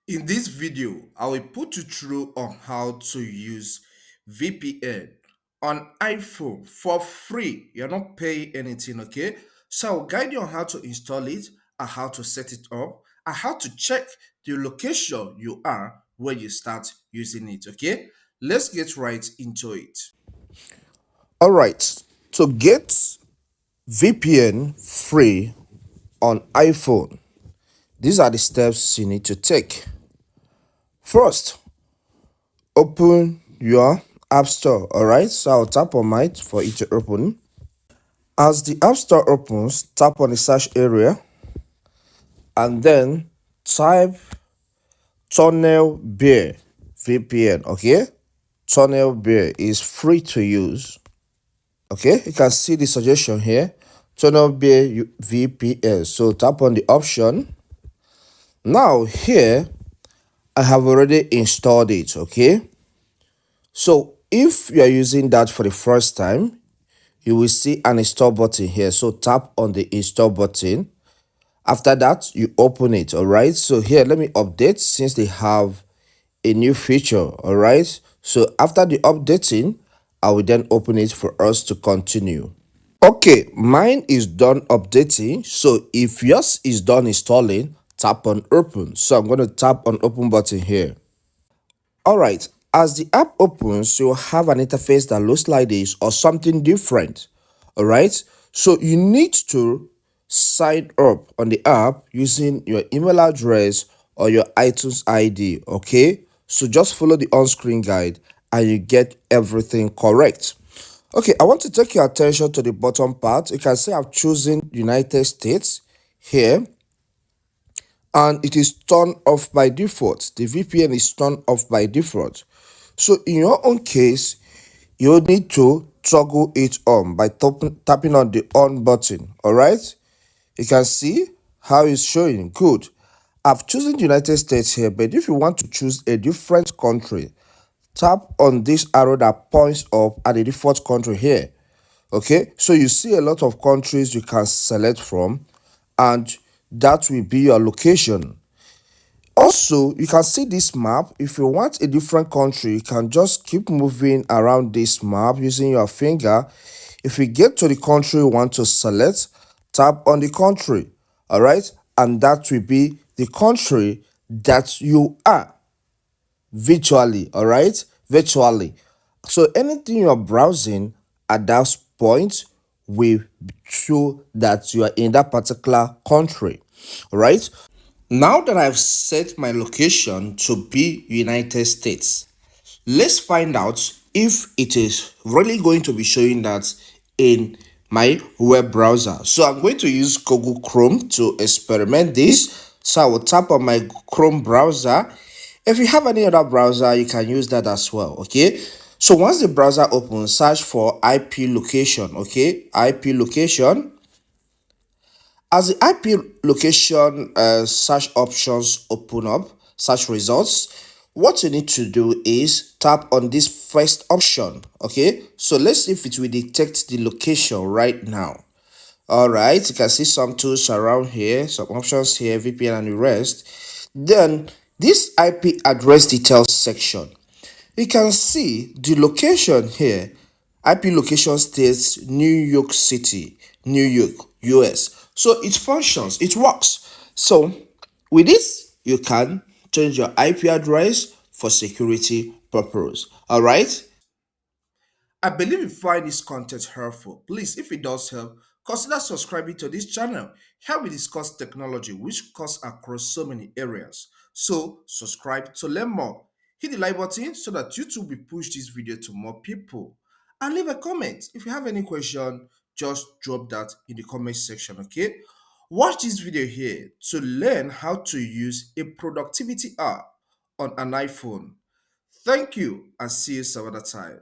In this video, I will put you through on how to use VPN on iPhone for free. You're not paying anything, okay? So I'll guide you on how to install it and how to set it up and how to check the location you are when you start using it, okay? Let's get right into it. All right. To get VPN free on iPhone, these are the steps you need to take. First, open your App Store. All right. So I'll tap on mine for it to open. As the App Store opens, tap on the search area and then type Tunnel Bear VPN. Okay. Tunnel Bear is free to use. Okay, you can see the suggestion here. Tunnel Bear VPN. So tap on the option. Now here I have already installed it. Okay, so if you are using that for the first time, you will see an install button here. So tap on the install button. After that, you open it. All right, so here let me update since they have a new feature. All right, so after the updating, I will then open it for us to continue. Okay, mine is done updating. So if yours is done installing, tap on open. So I'm going to tap on open button here. All right, as the app opens, you'll have an interface that looks like this or something different. All right, so you need to sign up on the app using your email address or your iTunes ID. Okay, so just follow the on-screen guide and you get everything correct. Okay, I want to take your attention to the bottom part. You can see I've chosen United States here and it is turned off by default. The VPN is turned off by default. So in your own case, you need to toggle it on by tapping on the on button. All right, you can see how it's showing. Good. I've chosen the United States here, but if you want to choose a different country, tap on this arrow that points up at the default country here. Okay, so you see a lot of countries you can select from, and that will be your location. Also, you can see this map. If you want a different country, you can just keep moving around this map using your finger. If you get to the country you want to select, tap on the country. All right, and that will be the country that you are virtually. All right, virtually. So anything you're browsing at that point will show that you are in that particular country. All right, now that I've set my location to be United States, let's find out if it is really going to be showing that in my web browser. So I'm going to use Google Chrome to experiment this. So I will tap on my Chrome browser. If you have any other browser, you can use that as well. Okay, so once the browser opens, search for IP location. Okay, IP location. As the IP location search options open up, search results, what you need to do is tap on this first option. Okay, so let's see if it will detect the location right now. All right, you can see some tools around here, some options here, VPN and the rest. Then this IP address details section, you can see the location here. IP location states New York City, New York, US. So it functions, it works. So with this, you can change your IP address for security purpose. All right. I believe you find this content helpful. Please, if it does help, consider subscribing to this channel. Here we discuss technology which cuts across so many areas. So, subscribe to learn more. Hit the like button so that YouTube will push this video to more people. And leave a comment. If you have any question, just drop that in the comment section, okay? Watch this video here to learn how to use a productivity app on an iPhone. Thank you and see you some other time.